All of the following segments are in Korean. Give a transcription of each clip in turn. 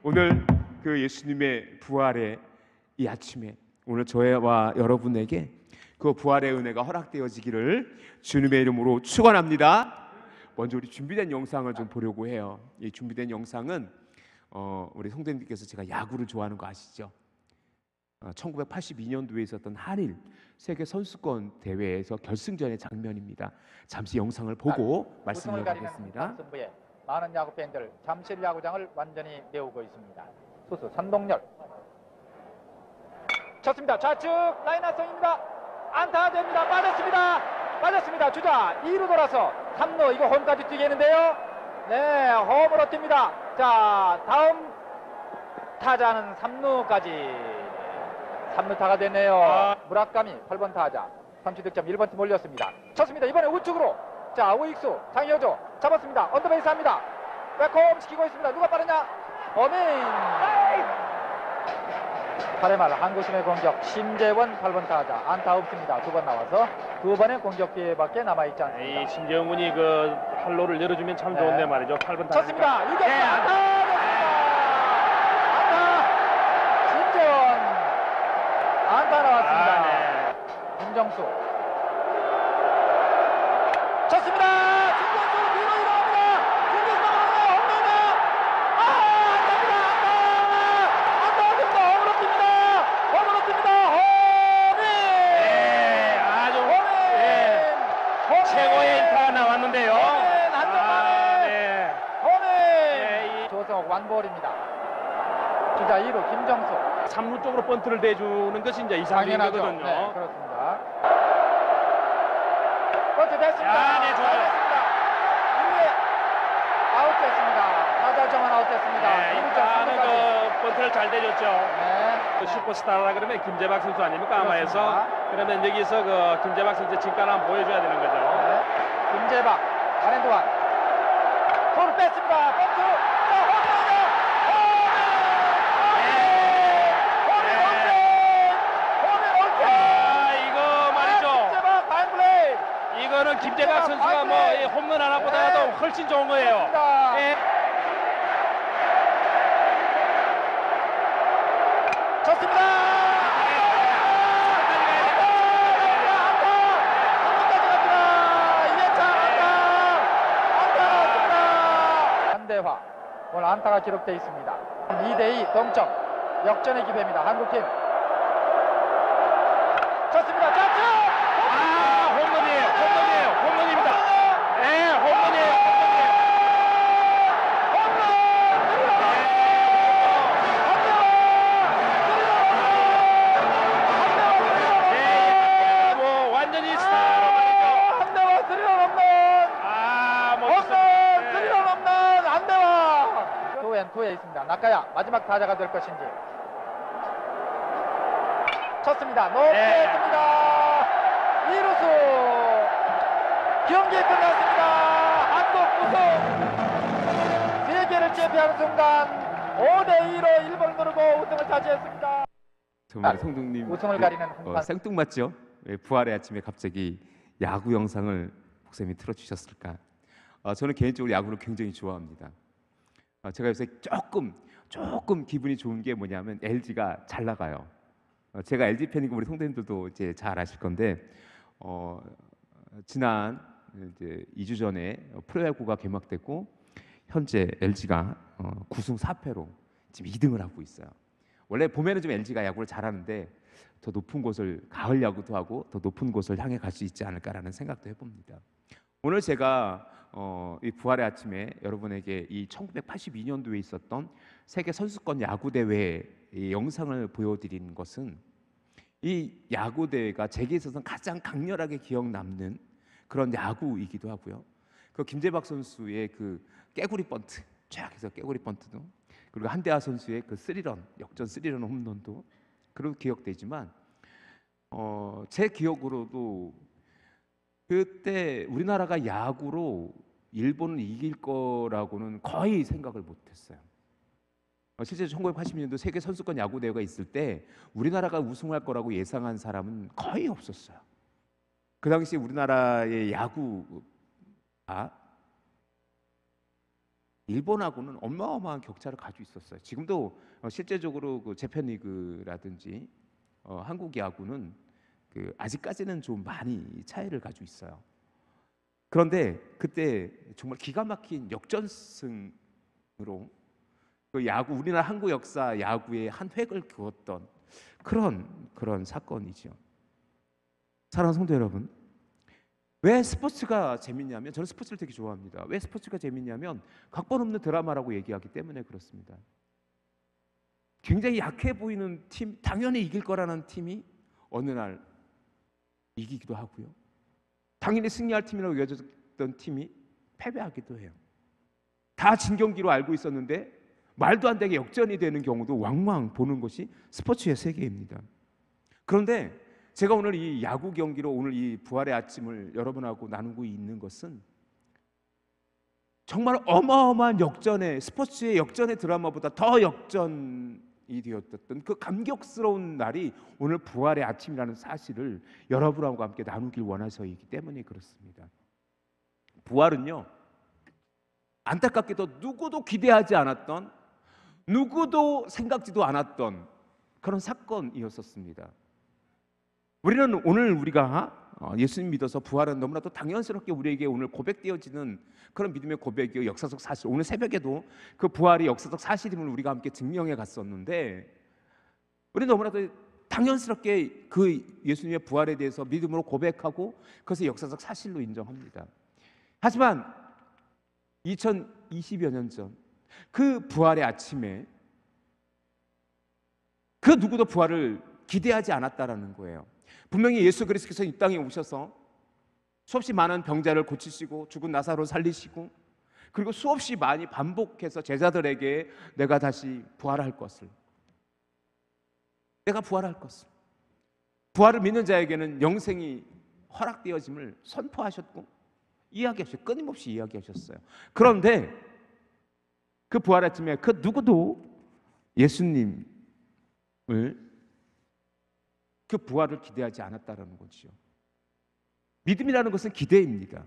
오늘 그 예수님의 부활의 이 아침에 오늘 저와 여러분에게 그 부활의 은혜가 허락되어지기를 주님의 이름으로 축원합니다. 먼저 우리 준비된 영상을 좀 보려고 해요. 이 준비된 영상은 우리 성도님께서 제가 야구를 좋아하는 거 아시죠? 1982년도에 있었던 한일 세계 선수권 대회에서 결승전의 장면입니다. 잠시 영상을 보고 말씀을 나누겠습니다. 많은 야구 팬들 잠실 야구장을 완전히 메우고 있습니다. 투수 선동열 쳤습니다. 좌측 라인 합성입니다. 안타 됩니다. 빠졌습니다. 주자 2루 돌아서 3루, 이거 홈까지 뛰겠는데요. 네, 홈으로 뜁니다. 자, 다음 타자는 3루타가 됐네요. 무라카미 8번 타자, 선취 득점 1번팀 올렸습니다. 쳤습니다. 이번에 우측으로, 자, 우익수 장효조 잡았습니다. 언더베이스 합니다. 백홈 시키고 있습니다. 누가 빠르냐? 어민 8회 말 한국심의 공격, 심재원 8번 타자, 안타 없습니다. 2번 나와서 2번의 공격 기회밖에 남아있지 않습니다. 이 심재원군이 그 활로를 열어주면 참 좋은데 말이죠. 8번 타자 쳤습니다. 이겼습니다. 네, 안타 심재원 안타 나왔습니다. 네. 김정수 쳤습니다. 김정수 뒤로 일어납니다. 김정수 홈런이다. 안타입니다. 홈으로 뜁니다. 홈인. 네, 아주 최고의 인타가 나왔는데요. 홈인. 조성욱 완볼입니다. 주자 2루 김정수 3루 쪽으로 번트를 대주는 것이 이제 이상적이거든요. 네, 그렇습니다. 번트 됐습니다. 네, 좋아요. 2루에 아웃됐습니다. 타자 정원 아웃됐습니다. 네, 일단은 그 번트를 잘 대줬죠. 네. 그 슈퍼스타라 그러면 김재박 선수 아닙니까? 아마에서. 그러면 여기서 그 김재박 선수 진가를 한번 보여줘야 되는 거죠. 네. 김재박 안앤드완 손을 뺐습니다. 번트. 이거는 김재박 선수가 뭐 홈런 하나보다도 훨씬 좋은 거예요. 네. 쳤습니다. 한대화 오늘 안타가 기록되어 있습니다. 2대2 동점, 역전의 기회입니다. 한국팀 쳤습니다. 좌측 홈런입니다. 네, 홈런이에요. 뭐 완전히 스타로 말이죠. 한대화 스리런 홈런. 홈런 스리런 홈런 한대화. 2&2에 있습니다. 나카야 마지막 타자가 될 것인지. 쳤습니다. 높게 뜹니다. 2루수 경기 끝났습니다. 한국 우승 세계를 제패하는 순간 5대2로 일본을 누르고 우승을 차지했습니다. 정말 성동님 우승을 가리는 한판. 생뚱맞죠? 왜 부활의 아침에 갑자기 야구 영상을 목사님이 틀어주셨을까? 저는 개인적으로 야구를 굉장히 좋아합니다. 제가 요새 조금 기분이 좋은 게 뭐냐면 LG가 잘 나가요. 제가 LG 팬이고 우리 성도님들도 이제 잘 아실 건데 지난 이제 2주 전에 프로야구가 개막됐고 현재 LG가 9승 4패로 지금 2등을 하고 있어요. 원래 봄에는 좀 LG가 야구를 잘하는데 더 높은 곳을 가을 야구도 하고 더 높은 곳을 향해 갈 수 있지 않을까라는 생각도 해봅니다. 오늘 제가 이 부활의 아침에 여러분에게 이 1982년도에 있었던 세계 선수권 야구 대회의 영상을 보여드린 것은 이 야구 대회가 제게 있어서는 가장 강렬하게 기억 남는 그런 야구이기도 하고요. 그 김재박 선수의 그 깨구리 번트, 쫙 해서 깨구리 번트도, 그리고 한대하 선수의 그 스리런, 역전 스리런 홈런도 그런 기억되지만 제 기억으로도 그때 우리나라가 야구로 일본을 이길 거라고는 거의 생각을 못했어요. 실제 1980년도 세계 선수권 야구 대회가 있을 때 우리나라가 우승할 거라고 예상한 사람은 거의 없었어요. 그 당시 우리나라의 야구가 일본하고는 어마어마한 격차를 가지고 있었어요. 지금도 실제적으로 그 재팬리그라든지 한국 야구는 그 아직까지는 좀 많이 차이를 가지고 있어요. 그런데 그때 정말 기가 막힌 역전승으로 그 야구 우리나라 한국 역사 야구의 한 획을 그었던 그런 사건이죠. 사랑하는 성도 여러분, 왜 스포츠가 재밌냐면 저는 스포츠를 되게 좋아합니다. 왜 스포츠가 재밌냐면 각본 없는 드라마라고 얘기하기 때문에 그렇습니다. 굉장히 약해 보이는 팀, 당연히 이길 거라는 팀이 어느 날 이기기도 하고요. 당연히 승리할 팀이라고 여겨졌던 팀이 패배하기도 해요. 다 진 경기로 알고 있었는데 말도 안 되게 역전이 되는 경우도 왕왕 보는 것이 스포츠의 세계입니다. 그런데 제가 오늘 이 야구 경기로 오늘 이 부활의 아침을 여러분하고 나누고 있는 것은 정말 어마어마한 역전의 스포츠의 역전의 드라마보다 더 역전이 되었던 그 감격스러운 날이 오늘 부활의 아침이라는 사실을 여러분하고 함께 나누길 원해서이기 때문에 그렇습니다. 부활은요, 안타깝게도 누구도 기대하지 않았던, 누구도 생각지도 않았던 그런 사건이었었습니다. 우리는 오늘 우리가 예수님 믿어서 부활은 너무나도 당연스럽게 우리에게 오늘 고백되어지는 그런 믿음의 고백이요, 역사적 사실. 오늘 새벽에도 그 부활이 역사적 사실임을 우리가 함께 증명해 갔었는데 우리는 너무나도 당연스럽게 그 예수님의 부활에 대해서 믿음으로 고백하고 그것을 역사적 사실로 인정합니다. 하지만 2020여 년 전 그 부활의 아침에 그 누구도 부활을 기대하지 않았다라는 거예요. 분명히 예수 그리스도께서 이 땅에 오셔서 수없이 많은 병자를 고치시고 죽은 나사로 살리시고 그리고 수없이 많이 반복해서 제자들에게 내가 다시 부활할 것을, 내가 부활할 것을, 부활을 믿는 자에게는 영생이 허락되어짐을 선포하셨고 이야기하셨어요. 끊임없이 이야기하셨어요. 그런데 그 부활 아침에 그 누구도 예수님을 그 부활을 기대하지 않았다라는 거죠. 믿음이라는 것은 기대입니다.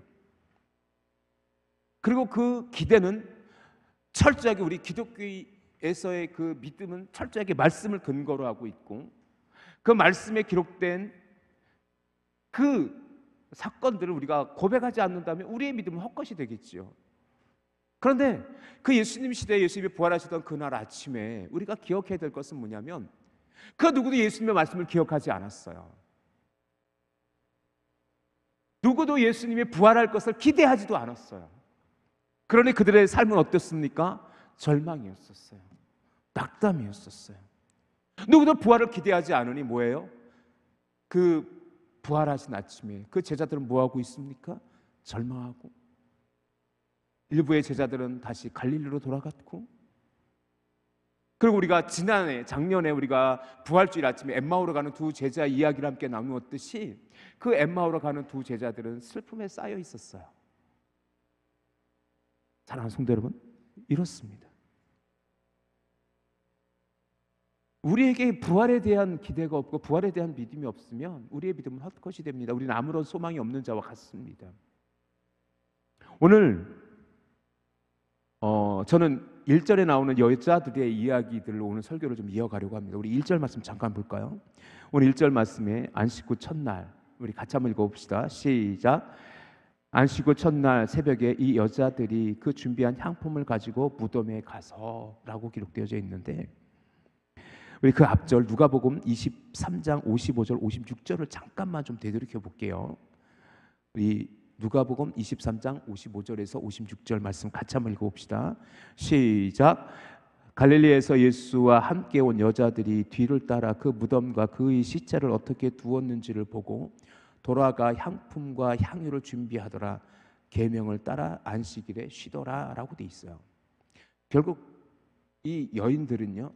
그리고 그 기대는 철저하게 우리 기독교에서의 그 믿음은 철저하게 말씀을 근거로 하고 있고 그 말씀에 기록된 그 사건들을 우리가 고백하지 않는다면 우리의 믿음은 헛것이 되겠지요. 그런데 그 예수님 시대에 예수님이 부활하시던 그날 아침에 우리가 기억해야 될 것은 뭐냐면 그 누구도 예수님의 말씀을 기억하지 않았어요. 누구도 예수님이 부활할 것을 기대하지도 않았어요. 그러니 그들의 삶은 어땠습니까? 절망이었었어요. 낙담이었었어요. 누구도 부활을 기대하지 않으니 뭐예요? 그 부활하신 아침에 그 제자들은 뭐하고 있습니까? 절망하고 일부의 제자들은 다시 갈릴리로 돌아갔고 그리고 우리가 작년에 우리가 부활주일 아침에 엠마오로 가는 두 제자 이야기를 함께 나누었듯이 그 엠마오로 가는 두 제자들은 슬픔에 쌓여 있었어요. 사랑하는 성도 여러분, 이렇습니다. 우리에게 부활에 대한 기대가 없고 부활에 대한 믿음이 없으면 우리의 믿음은 헛것이 됩니다. 우리는 아무런 소망이 없는 자와 같습니다. 오늘 저는 1절에 나오는 여자들의 이야기들로 오늘 설교를 좀 이어가려고 합니다. 우리 1절 말씀 잠깐 볼까요? 오늘 1절 말씀에 안식 후 첫날 우리 같이 한번 읽어봅시다. 시작. 안식 후 첫날 새벽에 이 여자들이 그 준비한 향품을 가지고 무덤에 가서라고 기록되어져 있는데 우리 그 앞절 누가복음 23장 55절 56절을 잠깐만 좀 되돌이켜 볼게요. 우리 누가복음 23장 55절에서 56절 말씀 같이 한번 읽어봅시다. 시작. 갈릴리에서 예수와 함께 온 여자들이 뒤를 따라 그 무덤과 그의 시체를 어떻게 두었는지를 보고 돌아가 향품과 향유를 준비하더라. 계명을 따라 안식일에 쉬더라라고 돼 있어요. 결국 이 여인들은요,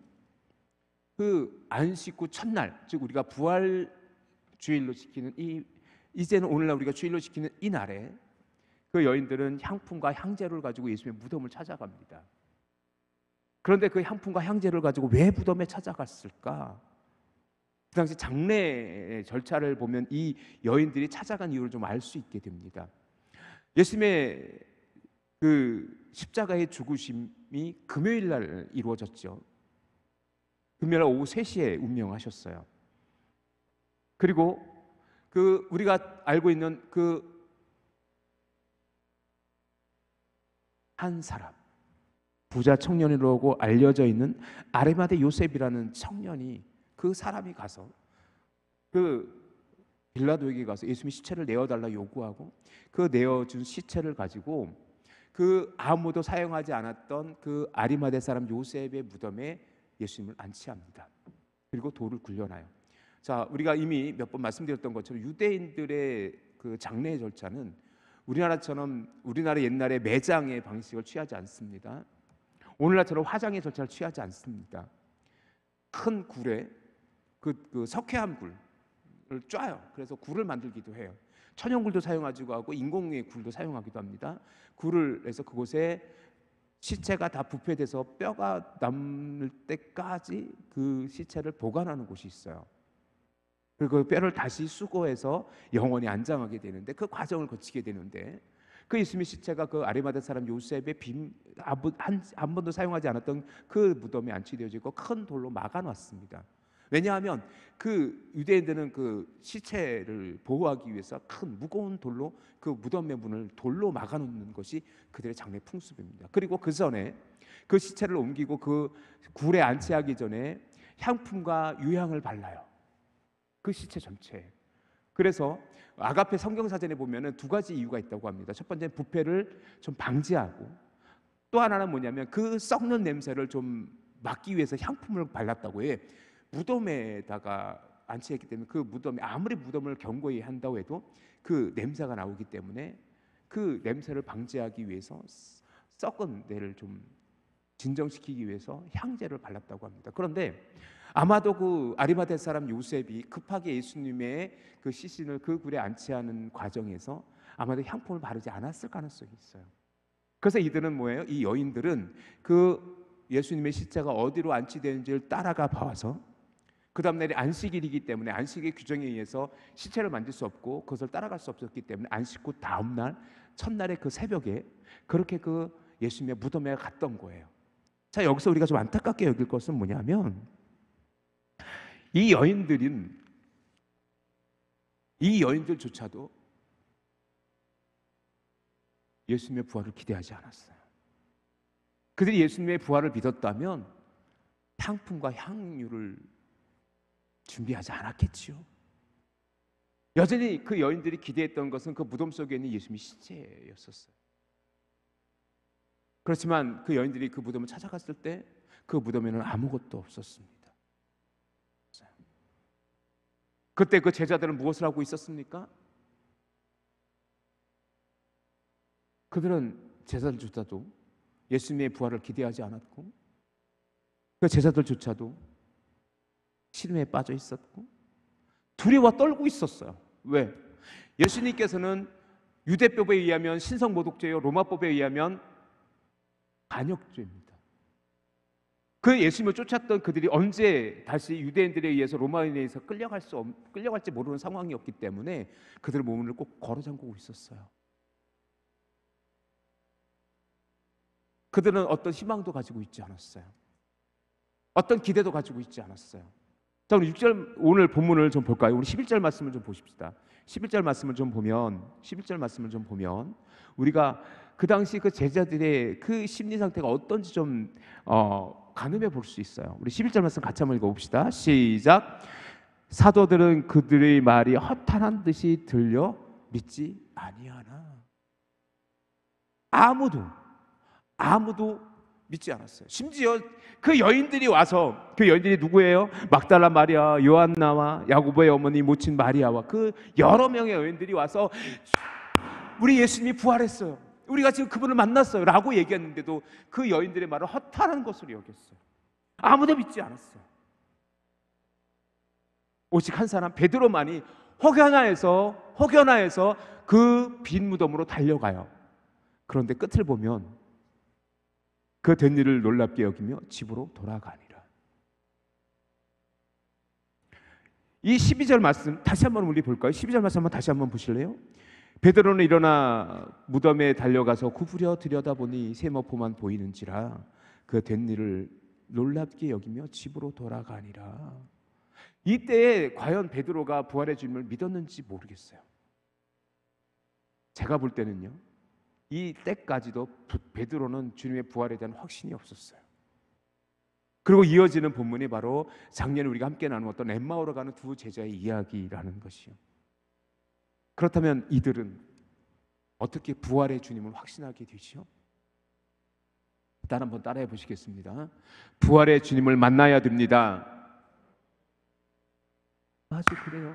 그 안식 후 첫날, 즉 우리가 부활 주일로 지키는 이제는 오늘날 우리가 주일로 지키는 이 날에 그 여인들은 향품과 향재를 가지고 예수님의 무덤을 찾아갑니다. 그런데 그 향품과 향재를 가지고 왜 무덤에 찾아갔을까? 그 당시 장례 절차를 보면 이 여인들이 찾아간 이유를 좀 알 수 있게 됩니다. 예수님의 그 십자가의 죽으심이 금요일 날 이루어졌죠. 금요일 오후 3시에 운명하셨어요. 그리고 그 우리가 알고 있는 그 한 사람, 부자 청년이라고 알려져 있는 아리마대 요셉이라는 청년이, 그 사람이 가서 그 빌라도에게 가서 예수님의 시체를 내어달라 요구하고, 그 내어준 시체를 가지고 그 아무도 사용하지 않았던 그 아리마대 사람 요셉의 무덤에 예수님을 안치합니다. 그리고 돌을 굴려놔요. 자, 우리가 이미 몇 번 말씀드렸던 것처럼 유대인들의 그 장례 절차는 우리나라처럼, 우리나라 옛날의 매장의 방식을 취하지 않습니다. 오늘날처럼 화장의 절차를 취하지 않습니다. 큰 굴에 그 석회암 굴을 쪄요. 그래서 굴을 만들기도 해요. 천연굴도 사용하기도 하고 인공의 굴도 사용하기도 합니다. 굴을 해서 그곳에 시체가 다 부패돼서 뼈가 남을 때까지 그 시체를 보관하는 곳이 있어요. 그리고 그 뼈를 다시 수거해서 영원히 안장하게 되는데, 그 과정을 거치게 되는데, 그 예수님의 시체가 그 아리마대 사람 요셉의 한 번도 사용하지 않았던 그 무덤에 안치되어지고 큰 돌로 막아놨습니다. 왜냐하면 그 유대인들은 그 시체를 보호하기 위해서 큰 무거운 돌로 그 무덤의 문을 돌로 막아놓는 것이 그들의 장례 풍습입니다. 그리고 그 전에 그 시체를 옮기고 그 굴에 안치하기 전에 향품과 유향을 발라요. 그 시체 전체에. 그래서 아가페 성경사전에 보면은 2가지 이유가 있다고 합니다. 첫 번째는 부패를 좀 방지하고, 또 하나는 뭐냐면 그 썩는 냄새를 좀 막기 위해서 향품을 발랐다고 해. 무덤에다가 안치했기 때문에 그 무덤에 아무리 무덤을 견고히 한다고 해도 그 냄새가 나오기 때문에 그 냄새를 방지하기 위해서 썩은 데를 좀 진정시키기 위해서 향제를 발랐다고 합니다. 그런데 아마도 그 아리마대 사람 요셉이 급하게 예수님의 그 시신을 그 굴에 안치하는 과정에서 아마도 향품을 바르지 않았을 가능성이 있어요. 그래서 이들은 뭐예요? 이 여인들은 그 예수님의 시체가 어디로 안치되는지를 따라가 봐서, 그 다음 날이 안식일이기 때문에 안식의 규정에 의해서 시체를 만질 수 없고 그것을 따라갈 수 없었기 때문에 안식 후 다음 날 첫날의 그 새벽에 그렇게 그 예수님의 무덤에 갔던 거예요. 자, 여기서 우리가 좀 안타깝게 여길 것은 뭐냐면, 이 여인들조차도 예수님의 부활을 기대하지 않았어요. 그들이 예수님의 부활을 믿었다면 향품과 향유를 준비하지 않았겠지요. 여전히 그 여인들이 기대했던 것은 그 무덤 속에 있는 예수님의 시체였었어요. 그렇지만 그 여인들이 그 무덤을 찾아갔을 때 그 무덤에는 아무것도 없었습니다. 그때 그 제자들은 무엇을 하고 있었습니까? 그들은 제자들조차도 예수님의 부활을 기대하지 않았고, 그 제자들조차도 시름에 빠져 있었고 두려워 떨고 있었어요. 왜? 예수님께서는 유대법에 의하면 신성모독죄요, 로마법에 의하면 반역죄입니다. 그 예수님을 쫓았던 그들이 언제 다시 유대인들에 의해서 로마인에 의해서 끌려갈지 모르는 상황이었기 때문에 그들의 몸을 꼭 걸어 잠그고 있었어요. 그들은 어떤 희망도 가지고 있지 않았어요. 어떤 기대도 가지고 있지 않았어요. 자, 우리 6절 오늘 본문을 좀 볼까요? 우리 11절 말씀을 좀 보십시다. 11절 말씀을 좀 보면 우리가 그 당시 그 제자들의 그 심리 상태가 어떤지 좀 가늠해 볼 수 있어요. 우리 11절 말씀 같이 한번 읽어봅시다. 시작. 사도들은 그들의 말이 허탄한 듯이 들려 믿지 아니하나. 아무도 믿지 않았어요. 심지어 그 여인들이 와서, 그 여인들이 누구예요? 막달라 마리아, 요한나와 야고보의 어머니 모친 마리아와 그 여러 명의 여인들이 와서 우리 예수님이 부활했어요, 우리가 지금 그분을 만났어요 라고 얘기했는데도 그 여인들의 말을 허탄한 것으로 여겼어요. 아무도 믿지 않았어요. 오직 한 사람 베드로만이 혹여나해서 그 빈 무덤으로 달려가요. 그런데 끝을 보면 그 된 일을 놀랍게 여기며 집으로 돌아가니라. 이 12절 말씀 다시 한번 우리 볼까요? 12절 말씀 한번 다시 한번 보실래요? 베드로는 일어나 무덤에 달려가서 구부려 들여다보니 세마포만 보이는지라 그 된 일을 놀랍게 여기며 집으로 돌아가니라. 이때에 과연 베드로가 부활의 주님을 믿었는지 모르겠어요. 제가 볼 때는요, 이 때까지도 베드로는 주님의 부활에 대한 확신이 없었어요. 그리고 이어지는 본문이 바로 작년에 우리가 함께 나누었던 엠마오로 가는 두 제자의 이야기라는 것이요. 그렇다면 이들은 어떻게 부활의 주님을 확신하게 되지요? 일단 한번 따라해 보시겠습니다. 부활의 주님을 만나야 됩니다. 아주 그래요.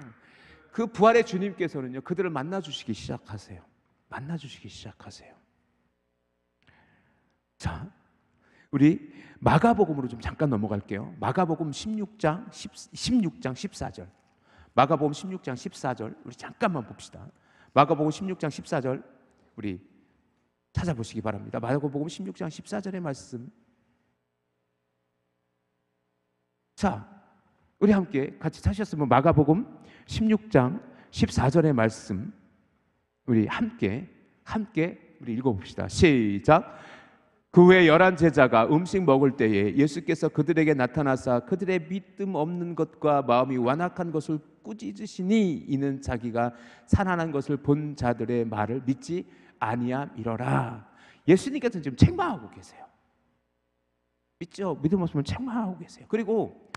그 부활의 주님께서는요, 그들을 만나주시기 시작하세요. 만나주시기 시작하세요. 자, 우리 마가복음으로 좀 잠깐 넘어갈게요. 마가복음 16장 14절. 마가복음 16장 14절 우리 잠깐만 봅시다. 마가복음 16장 14절 우리 찾아보시기 바랍니다. 마가복음 16장 14절의 말씀. 자, 우리 함께 같이 찾으셨으면 마가복음 16장 14절의 말씀 우리 함께 우리 읽어봅시다. 시작. 그 후에 11 제자가 음식 먹을 때에 예수께서 그들에게 나타나사 그들의 믿음 없는 것과 마음이 완악한 것을 꾸짖으시니 이는 자기가 살아난 것을 본 자들의 말을 믿지 아니함이러라. 예수님께서는 지금 책망하고 계세요. 믿죠? 믿음 없으면 책망하고 계세요. 그리고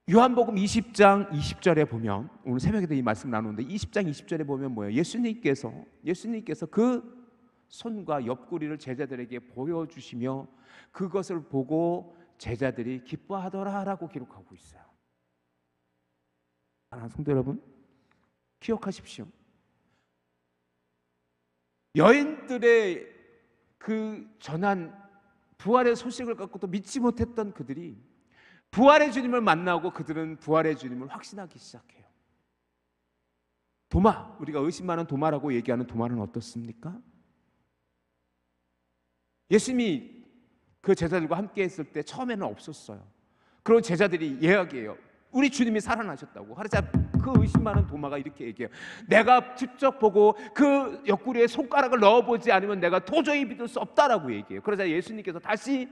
요한복음 20장 20절에 보면 오늘 새벽에도 이 말씀 나누는데 20장 20절에 보면 뭐예요? 예수님께서 그 손과 옆구리를 제자들에게 보여주시며 그것을 보고 제자들이 기뻐하더라라고 기록하고 있어요. 사랑하는 성도 여러분, 기억하십시오. 여인들의 그 전한 부활의 소식을 갖고도 믿지 못했던 그들이 부활의 주님을 만나고 그들은 부활의 주님을 확신하기 시작해요. 도마, 우리가 의심 많은 도마라고 얘기하는 도마는 어떻습니까? 예수님이 그 제자들과 함께 했을 때 처음에는 없었어요. 그런 제자들이 이야기해요. 우리 주님이 살아나셨다고. 그러자 그 의심 많은 도마가 이렇게 얘기해요. 내가 직접 보고 그 옆구리에 손가락을 넣어보지 않으면 내가 도저히 믿을 수 없다라고 얘기해요. 그러자 예수님께서 다시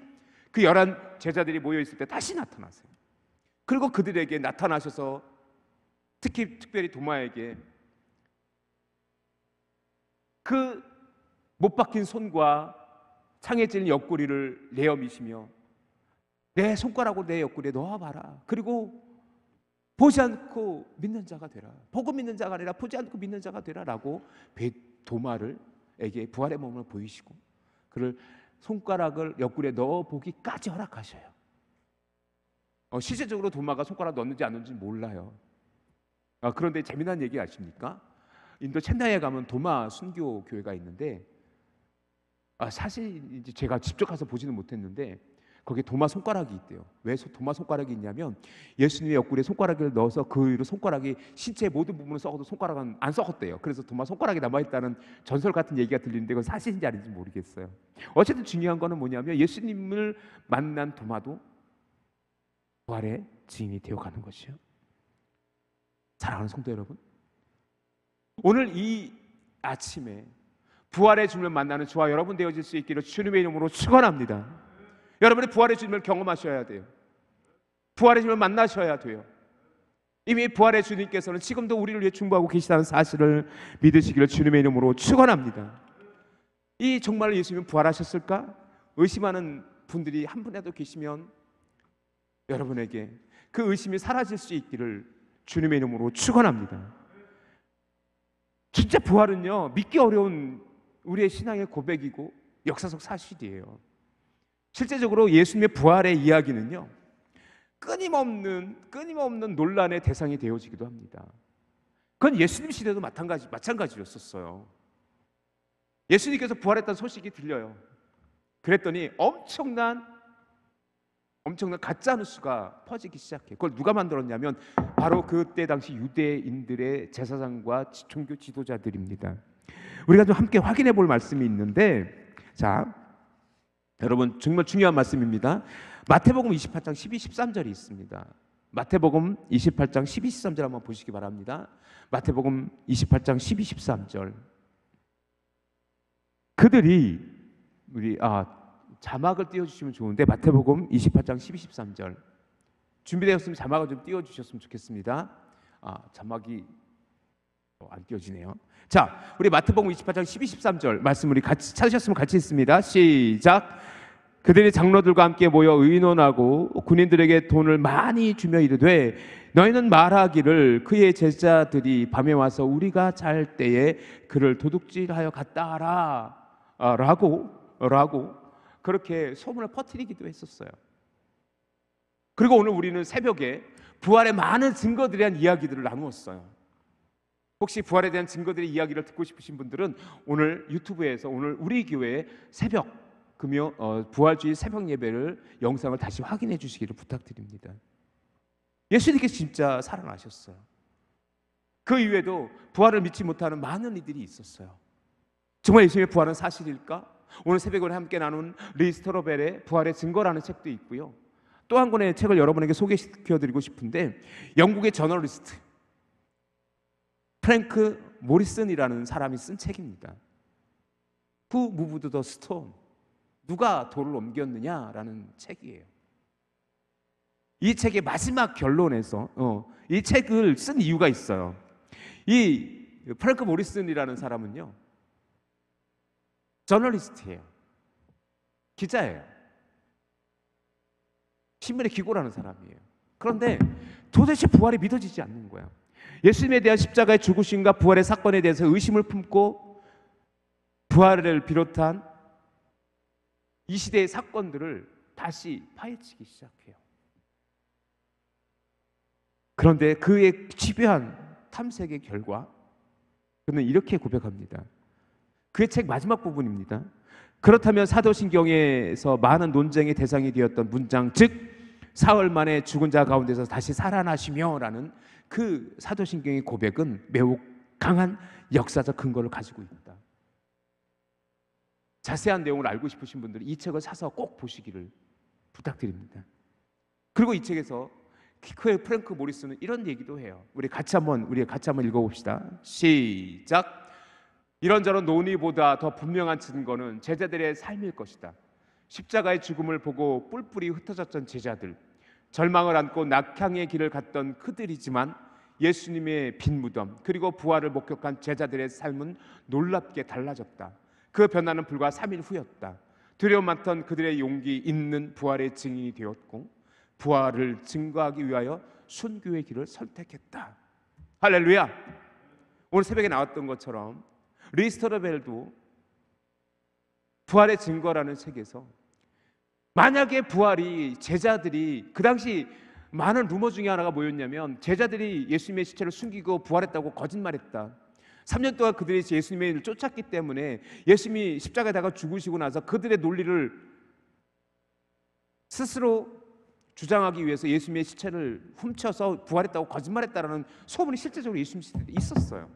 그 11 제자들이 모여있을 때 다시 나타나세요. 그리고 그들에게 나타나셔서 특별히 도마에게 그 못 박힌 손과 창에 찔린 옆구리를 내어 미시며 내 손가락으로 내 옆구리에 넣어봐라. 그리고 보지 않고 믿는 자가 되라. 보고 믿는 자가 아니라 보지 않고 믿는 자가 되라라고 도마에게 부활의 몸을 보이시고 그를 손가락을 옆구리에 넣어보기까지 허락하셔요. 실제적으로 도마가 손가락 넣는지 안 넣는지 몰라요. 그런데 재미난 얘기 아십니까? 인도 첸나이에 가면 도마 순교 교회가 있는데 사실 이제 제가 직접 가서 보지는 못했는데 거기에 도마 손가락이 있대요. 왜 도마 손가락이 있냐면 예수님의 옆구리에 손가락을 넣어서 그 위로 손가락이 신체의 모든 부분을 썩어도 손가락은 안 썩었대요. 그래서 도마 손가락이 남아있다는 전설 같은 얘기가 들리는데 그건 사실인지 아닌지 모르겠어요. 어쨌든 중요한 거는 뭐냐면 예수님을 만난 도마도 부활의 증인이 되어가는 것이요. 사랑하는 성도 여러분, 오늘 이 아침에 부활의 주님을 만나는 저와 여러분 되어질 수 있기를 주님의 이름으로 축원합니다. 여러분이 부활의 주님을 경험하셔야 돼요. 부활의 주님을 만나셔야 돼요. 이미 부활의 주님께서는 지금도 우리를 위해 중보하고 계시다는 사실을 믿으시기를 주님의 이름으로 축원합니다. 이 정말 예수님은 부활하셨을까? 의심하는 분들이 한 분이라도 계시면 여러분에게 그 의심이 사라질 수 있기를 주님의 이름으로 축원합니다. 진짜 부활은요, 믿기 어려운 우리의 신앙의 고백이고 역사적 사실이에요. 실제적으로 예수님의 부활의 이야기는요, 끊임없는 논란의 대상이 되어지기도 합니다. 그건 예수님 시대도 마찬가지였었어요. 예수님께서 부활했다는 소식이 들려요. 그랬더니 엄청난 가짜 뉴스가 퍼지기 시작해요. 그걸 누가 만들었냐면 바로 그때 당시 유대인들의 제사장과 종교 지도자들입니다. 우리가 좀 함께 확인해 볼 말씀이 있는데, 자, 여러분 정말 중요한 말씀입니다. 마태복음 28장 12, 13절이 있습니다. 마태복음 28장 12, 13절 한번 보시기 바랍니다. 마태복음 28장 12, 13절. 그들이 자막을 띄워주시면 좋은데 마태복음 28장 12, 13절 준비되었으면 자막을 좀 띄워주셨으면 좋겠습니다. 자막이 안 띄워지네요. 자, 우리 마태복음 28장 12, 13절 말씀 우리 같이 찾으셨으면 같이 읽습니다. 시작. 그들이 장로들과 함께 모여 의논하고 군인들에게 돈을 많이 주며 이르되 너희는 말하기를 그의 제자들이 밤에 와서 우리가 잘 때에 그를 도둑질하여 갔다 하라 라고 그렇게 소문을 퍼뜨리기도 했었어요. 그리고 오늘 우리는 새벽에 부활의 많은 증거들에 대한 이야기들을 나누었어요. 혹시 부활에 대한 증거들의 이야기를 듣고 싶으신 분들은 오늘 유튜브에서 오늘 우리 교회 새벽 부활주의 새벽 예배를 영상을 다시 확인해 주시기를 부탁드립니다. 예수님께서 진짜 살아나셨어요. 그 이외에도 부활을 믿지 못하는 많은 이들이 있었어요. 정말 예수님의 부활은 사실일까? 오늘 새벽에 함께 나눈 리 스토러벨의 부활의 증거라는 책도 있고요. 또 한 권의 책을 여러분에게 소개시켜드리고 싶은데 영국의 저널리스트 프랭크 모리슨이라는 사람이 쓴 책입니다. Who moved the stone? 누가 돌을 옮겼느냐라는 책이에요. 이 책의 마지막 결론에서 이 책을 쓴 이유가 있어요. 이 프랭크 모리슨이라는 사람은요, 저널리스트예요. 기자예요. 신문에 기고라는 사람이에요. 그런데 도대체 부활이 믿어지지 않는 거야. 예수님에 대한 십자가의 죽으심과 부활의 사건에 대해서 의심을 품고 부활을 비롯한 이 시대의 사건들을 다시 파헤치기 시작해요. 그런데 그의 집요한 탐색의 결과 그는 이렇게 고백합니다. 그의 책 마지막 부분입니다. 그렇다면 사도신경에서 많은 논쟁의 대상이 되었던 문장, 즉 사흘 만에 죽은 자 가운데서 다시 살아나시며 라는 그 사도신경의 고백은 매우 강한 역사적 근거를 가지고 있다. 자세한 내용을 알고 싶으신 분들은 이 책을 사서 꼭 보시기를 부탁드립니다. 그리고 이 책에서 프랭크 모리슨은 이런 얘기도 해요. 우리 같이 한번 읽어봅시다. 시작. 이런저런 논의보다 더 분명한 증거는 제자들의 삶일 것이다. 십자가의 죽음을 보고 뿔뿔이 흩어졌던 제자들, 절망을 안고 낙향의 길을 갔던 그들이지만 예수님의 빈 무덤 그리고 부활을 목격한 제자들의 삶은 놀랍게 달라졌다. 그 변화는 불과 3일 후였다. 두려움 많던 그들의 용기 있는 부활의 증인이 되었고 부활을 증거하기 위하여 순교의 길을 선택했다. 할렐루야. 오늘 새벽에 나왔던 것처럼 리 스토러벨도 부활의 증거라는 책에서 만약에 부활이 제자들이 그 당시 많은 루머 중에 하나가 뭐였냐면 제자들이 예수님의 시체를 숨기고 부활했다고 거짓말했다. 3년 동안 그들이 예수님을 쫓았기 때문에 예수님이 십자가에다가 죽으시고 나서 그들의 논리를 스스로 주장하기 위해서 예수님의 시체를 훔쳐서 부활했다고 거짓말했다라는 소문이 실제적으로 예수님 시대에 있었어요.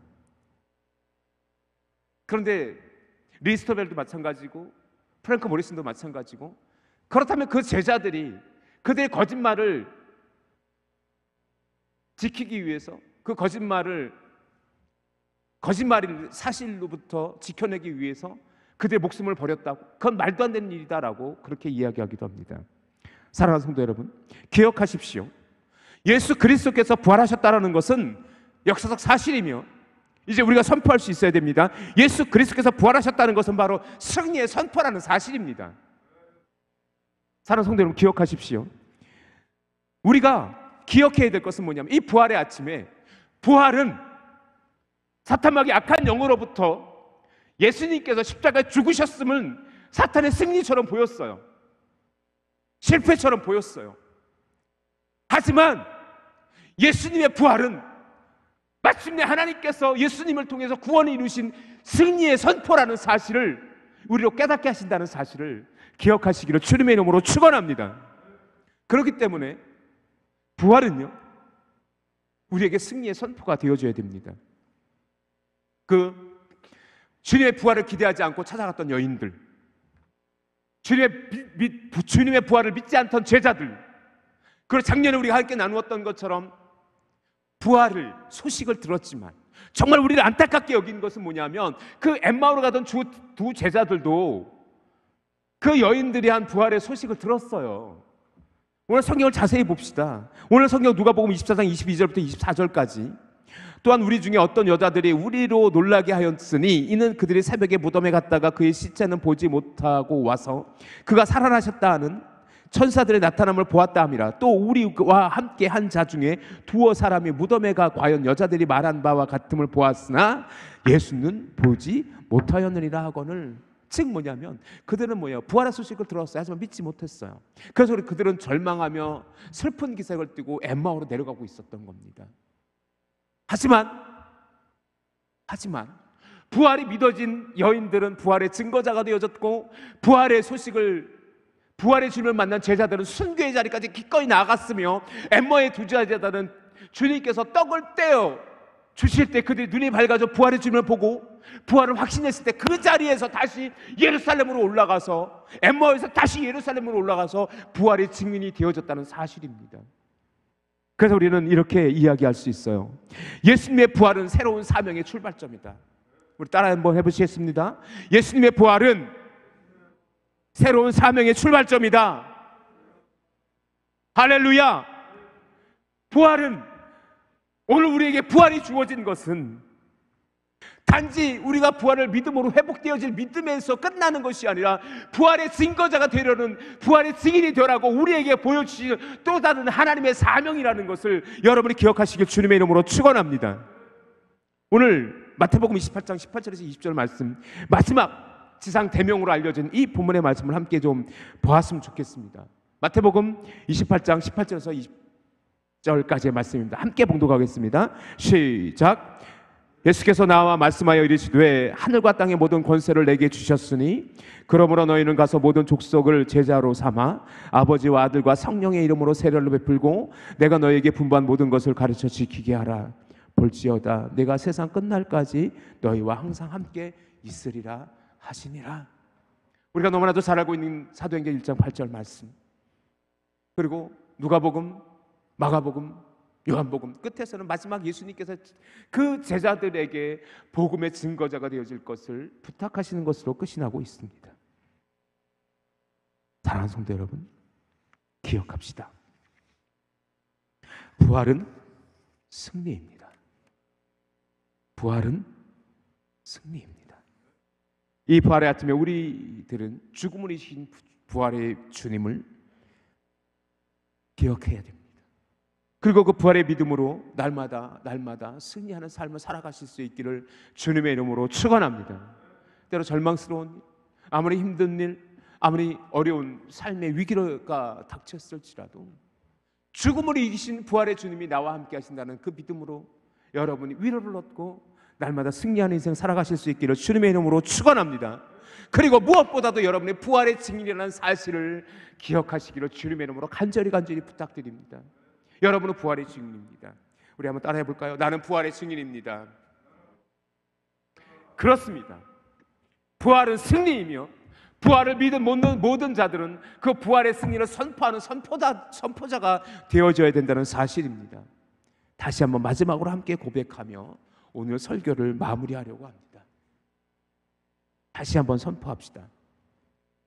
그런데 리 스토벨도 마찬가지고 프랭크 모리슨도 마찬가지고 그렇다면 그 제자들이 그들의 거짓말을 지키기 위해서 그 거짓말을 사실로부터 지켜내기 위해서 그들의 목숨을 버렸다고 그건 말도 안 되는 일이다라고 그렇게 이야기하기도 합니다. 사랑하는 성도 여러분, 기억하십시오. 예수 그리스도께서 부활하셨다는 것은 역사적 사실이며 이제 우리가 선포할 수 있어야 됩니다. 예수 그리스도께서 부활하셨다는 것은 바로 승리의 선포라는 사실입니다. 사랑하는 성도 여러분, 기억하십시오. 우리가 기억해야 될 것은 뭐냐면 이 부활의 아침에 부활은 사탄마귀 악한 영으로부터 예수님께서 십자가에 죽으셨음은 사탄의 승리처럼 보였어요. 실패처럼 보였어요. 하지만 예수님의 부활은 마침내 하나님께서 예수님을 통해서 구원을 이루신 승리의 선포라는 사실을 우리로 깨닫게 하신다는 사실을 기억하시기를 주님의 이름으로 축원합니다. 그렇기 때문에 부활은요 우리에게 승리의 선포가 되어줘야 됩니다. 그 주님의 부활을 기대하지 않고 찾아갔던 여인들, 주님의 부활을 믿지 않던 제자들, 그리고 작년에 우리가 함께 나누었던 것처럼 부활을 소식을 들었지만 정말 우리를 안타깝게 여긴 것은 뭐냐면 그 엠마오로 가던 두 제자들도 그 여인들이 한 부활의 소식을 들었어요. 오늘 성경을 자세히 봅시다. 오늘 성경 누가복음 24장 22절부터 24절까지 또한 우리 중에 어떤 여자들이 우리로 놀라게 하였으니 이는 그들이 새벽에 무덤에 갔다가 그의 시체는 보지 못하고 와서 그가 살아나셨다 하는 천사들의 나타남을 보았다 함이라. 또 우리와 함께 한 자 중에 두어 사람이 무덤에 가 과연 여자들이 말한 바와 같음을 보았으나 예수는 보지 못하였느니라 하거늘. 즉 뭐냐면 그들은 뭐예요? 부활의 소식을 들었어요. 하지만 믿지 못했어요. 그래서 그들은 절망하며 슬픈 기색을 띠고 엠마오로 내려가고 있었던 겁니다. 하지만 부활이 믿어진 여인들은 부활의 증거자가 되어졌고 부활의 주님을 만난 제자들은 순교의 자리까지 기꺼이 나아갔으며 엠마오의 두 제자들은 주님께서 떡을 떼어 주실 때 그들이 눈이 밝아져 부활의 주님을 보고 부활을 확신했을 때 그 자리에서 다시 예루살렘으로 올라가서 엠마오에서 다시 예루살렘으로 올라가서 부활의 증인이 되어졌다는 사실입니다. 그래서 우리는 이렇게 이야기할 수 있어요. 예수님의 부활은 새로운 사명의 출발점이다. 우리 따라 한번 해보시겠습니다. 예수님의 부활은 새로운 사명의 출발점이다. 할렐루야. 부활은 오늘 우리에게 부활이 주어진 것은 단지 우리가 부활을 믿음으로 회복되어질 믿음에서 끝나는 것이 아니라 부활의 증거자가 되려는 부활의 증인이 되라고 우리에게 보여주신 또 다른 하나님의 사명이라는 것을 여러분이 기억하시길 주님의 이름으로 축원합니다. 오늘 마태복음 28장 18절에서 20절 말씀, 마지막 지상 대명으로 알려진 이 본문의 말씀을 함께 좀 보았으면 좋겠습니다. 마태복음 28장 18절에서 20절까지의 말씀입니다. 함께 봉독하겠습니다. 시작. 예수께서 나와 말씀하여 이르시되 하늘과 땅의 모든 권세를 내게 주셨으니 그러므로 너희는 가서 모든 족속을 제자로 삼아 아버지와 아들과 성령의 이름으로 세례를 베풀고 내가 너희에게 분부한 모든 것을 가르쳐 지키게 하라. 볼지어다 내가 세상 끝날까지 너희와 항상 함께 있으리라 하시니라. 우리가 너무나도 잘 알고 있는 사도행전 1장 8절 말씀, 그리고 누가복음, 마가복음, 요한복음 끝에서는 마지막 예수님께서 그 제자들에게 복음의 증거자가 되어질 것을 부탁하시는 것으로 끝이 나고 있습니다. 사랑하는 성도 여러분, 기억합시다. 부활은 승리입니다. 부활은 승리입니다. 이 부활의 아침에 우리들은 죽음을 이기신 부활의 주님을 기억해야 됩니다. 그리고 그 부활의 믿음으로 날마다 승리하는 삶을 살아가실 수 있기를 주님의 이름으로 축원합니다. 때로 절망스러운, 아무리 힘든 일, 아무리 어려운 삶의 위기가 닥쳤을지라도 죽음을 이기신 부활의 주님이 나와 함께 하신다는 그 믿음으로 여러분이 위로를 얻고 날마다 승리하는 인생 살아가실 수 있기를 주님의 이름으로 축원합니다. 그리고 무엇보다도 여러분의 부활의 증인이라는 사실을 기억하시기를 주님의 이름으로 간절히 부탁드립니다. 여러분은 부활의 증인입니다. 우리 한번 따라해 볼까요? 나는 부활의 증인입니다. 그렇습니다. 부활은 승리이며 부활을 믿은 모든 자들은 그 부활의 승리를 선포하는 선포자가 되어져야 된다는 사실입니다. 다시 한번 마지막으로 함께 고백하며 오늘 설교를 마무리하려고 합니다. 다시 한번 선포합시다.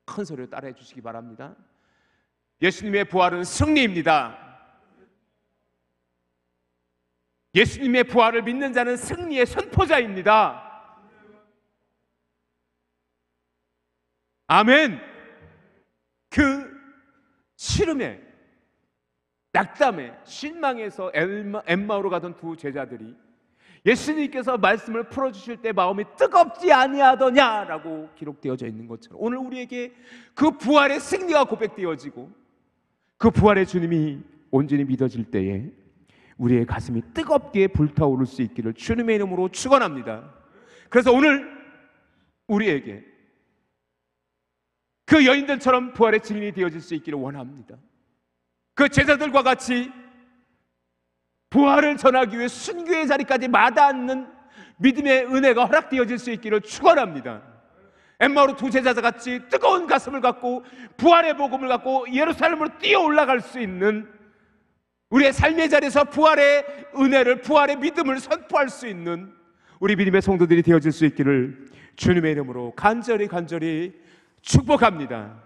큰 소리로 따라해 주시기 바랍니다. 예수님의 부활은 승리입니다. 예수님의 부활을 믿는 자는 승리의 선포자입니다. 아멘. 그 시름에, 낙담에, 실망해서 엠마오로 가던 두 제자들이 예수님께서 말씀을 풀어주실 때 마음이 뜨겁지 아니하더냐라고 기록되어져 있는 것처럼 오늘 우리에게 그 부활의 승리가 고백되어지고 그 부활의 주님이 온전히 믿어질 때에 우리의 가슴이 뜨겁게 불타오를 수 있기를 주님의 이름으로 축원합니다. 그래서 오늘 우리에게 그 여인들처럼 부활의 증인이 되어질 수 있기를 원합니다. 그 제자들과 같이 부활을 전하기 위해 순교의 자리까지 마다않는 믿음의 은혜가 허락되어질 수 있기를 축원합니다. 엠마오로 두 제자 같이 뜨거운 가슴을 갖고 부활의 복음을 갖고 예루살렘으로 뛰어 올라갈 수 있는 우리의 삶의 자리에서 부활의 은혜를, 부활의 믿음을 선포할 수 있는 우리 믿음의 성도들이 되어질 수 있기를 주님의 이름으로 간절히 축복합니다.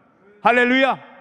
할렐루야.